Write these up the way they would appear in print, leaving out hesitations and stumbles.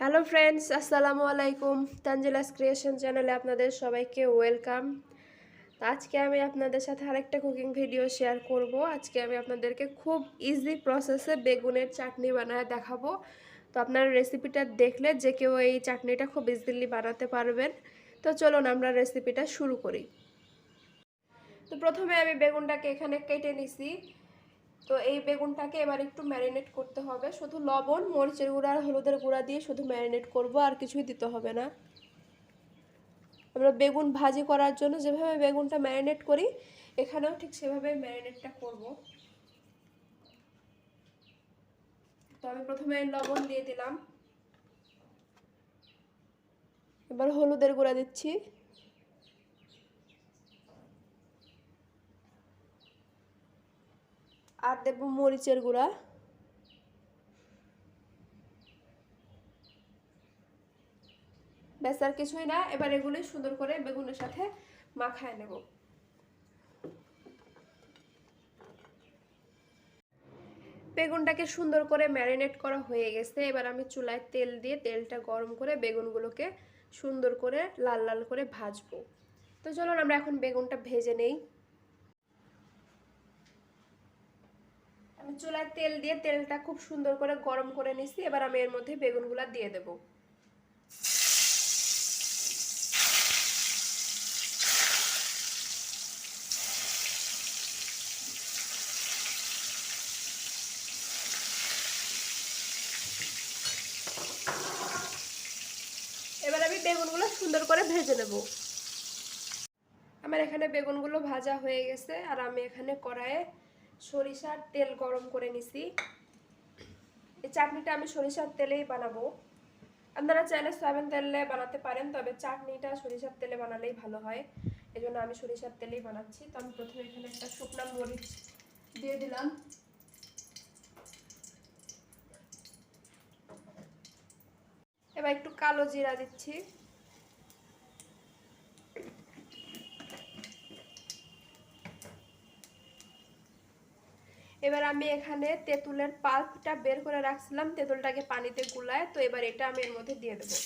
Hello friends, আসসালামু আলাইকুম। তানজিলাস creation চ্যানেলে আপনাদের সবাইকে ওয়েলকাম। আজকে আমি আপনাদের সাথে আরেকটা কুকিং ভিডিও শেয়ার করব। আজকে আমি আপনাদেরকে খুব ইজি প্রসেসে বেগুনের চাটনি বানায় দেখাবো। তো আপনারা রেসিপিটা দেখলে যে কেউ এই চাটনিটা খুব ইজিলি বানাতে পারবেন। তো চলুন আমরা রেসিপিটা শুরু করি। তো প্রথমে আমি বেগুনটাকে এখানে কেটে নিছি। তো এই বেগুনটাকে এবার একটু ম্যারিনেট করতে হবে। শুধু লবণ, মরিচের গুঁড়া আর হলুদের গুঁড়া দিয়ে শুধু ম্যারিনেট করব, আর কিছুই দিতে হবে না। আমরা বেগুন ভাজি করার জন্য যেভাবে বেগুনটা ম্যারিনেট করি, এখানেও ঠিক সেভাবে ম্যারিনেটটা করব। তো আমি প্রথমে লবণ দিয়ে দিলাম, এবার হলুদের গুঁড়া দিচ্ছি, আর দেব মরিচের গুঁড়া, ব্যাস আর কিছুই না। এবার এগুলো সুন্দর করে বেগুনের সাথে মাখায় নেব। বেগুনটাকে সুন্দর করে ম্যারিনেট করা হয়ে গেছে। এবার আমি চুলায় তেল দিয়ে তেলটা গরম করে বেগুনগুলোকে সুন্দর করে লাল লাল করে ভাজবো। তো চলুন আমরা এখন বেগুনটা ভেজে নেই। আমি চুলায় তেল দিয়ে তেলটা খুব সুন্দর করে গরম করে নিছি। এবার আমি এর মধ্যে বেগুনগুলো দিয়ে দেব। এবার আমি বেগুনগুলো সুন্দর করে ভেজে নেব। আমার এখানে বেগুনগুলো ভাজা হয়ে গেছে, আর আমি এখানে কড়াইয়ে সরিষার তেল গরম করে নিছি। এই চাটনিটা আমি সরিষার তেলেই বানাবো। আপনারা চাইলে সয়াবিন তেলে বানাতে পারেন, তবে চাটনিটা সরিষার তেলে বানালেই ভালো হয়। এজন্য আমি সরিষার তেলেই বানাচ্ছি। তো আমি প্রথমে এখানে একটা শুকনো মরিচ দিয়ে দিলাম, এবার একটু কালো জিরা দিচ্ছি, এবার আমি এখানে তেঁতুলের পাল্পটা বের করে রাখছিলাম, তেঁতুলটাকে পানিতে গুলায়, তো এবার এটা আমি এর মধ্যে দিয়ে দেবো।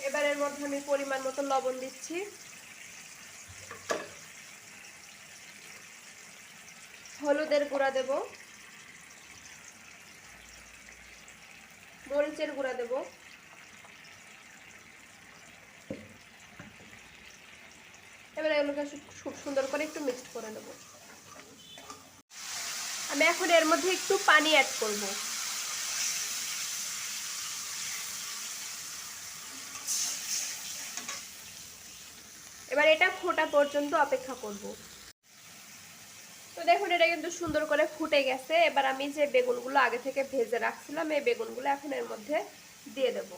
এবার এর মধ্যে আমি পরিমাণ মতো লবণ দিচ্ছি, হলুদের গুঁড়া দেব, মরিচের গুঁড়া দেব, এবার এগুলোকে খুব সুন্দর করে একটু মিক্সড করে নেব। আমি এখন এর মধ্যে একটু পানি অ্যাড করব। এবার এটা ফোটা পর্যন্ত অপেক্ষা করব। তো দেখুন এটা কিন্তু সুন্দর করে ফুটে গেছে। এবার আমি যে বেগুনগুলো আগে থেকে ভেজে রাখছিলাম, এই বেগুনগুলো এখন এর মধ্যে দিয়ে দেব।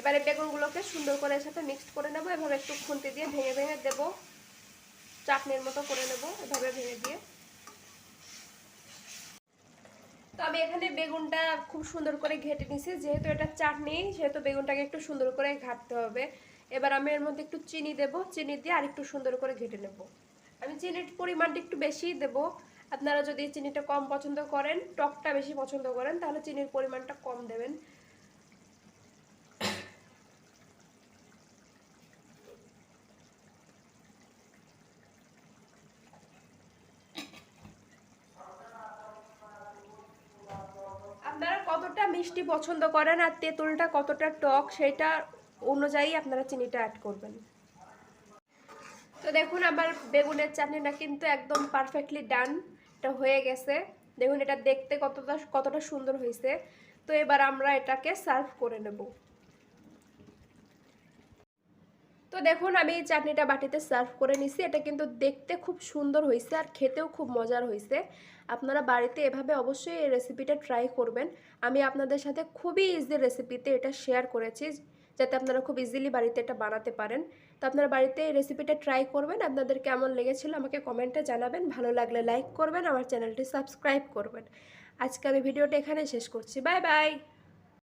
এবারে বেগুনগুলোকে সুন্দর করে এর সাথে মিক্সড করে নেব। এভাবে একটু খুন্তি দিয়ে ভেঙে ভেঙে দেব, চাটনির মতো করে নেব এভাবে ভেঙে দিয়ে। তো আমি এখানে বেগুনটা খুব সুন্দর করে ঘেটে নিছি, যেহেতু এটা চাটনি সেহেতু বেগুনটাকে একটু সুন্দর করে ঘাটতে হবে। এবার আমি এর মধ্যে একটু চিনি দেব, চিনি দিয়ে আর একটু সুন্দর করে ঘেটে নেব। আমি চিনির পরিমাণটা একটু বেশিই দেব। আপনারা যদি চিনিটা কম পছন্দ করেন, টকটা বেশি পছন্দ করেন, তাহলে চিনির পরিমাণটা কম দেবেন। আপনারা কতটা মিষ্টি পছন্দ করেন আর তেঁতুলটা কতটা টক, সেটা অনুযায়ী আপনারা চিনিটা অ্যাড করবেন। তো দেখুন আমার বেগুনের চাটনিটা কিন্তু একদম পারফেক্টলি ডান, এটা হয়ে গেছে। দেখুন এটা দেখতে কতটা সুন্দর হয়েছে। তো এবার আমরা এটাকে সার্ভ করে নেব। তো দেখুন আমি এই চাটনিটা বাটিতে সার্ভ করে নিছি। এটা কিন্তু দেখতে খুব সুন্দর হয়েছে আর খেতেও খুব মজার হয়েছে। আপনারা বাড়িতে এভাবে অবশ্যই এই রেসিপিটা ট্রাই করবেন। আমি আপনাদের সাথে খুবই ইজি রেসিপিতে এটা শেয়ার করেছি, যাতে আপনারা খুব ইজিলি বাড়িতে এটা বানাতে পারেন। তো আপনারা বাড়িতে এই রেসিপিটা ট্রাই করবেন। আপনাদের কেমন লেগেছিল আমাকে কমেন্টে জানাবেন। ভালো লাগলে লাইক করবেন, আমার চ্যানেলটি সাবস্ক্রাইব করবেন। আজকে আমি ভিডিওটা এখানে শেষ করছি। Bye bye.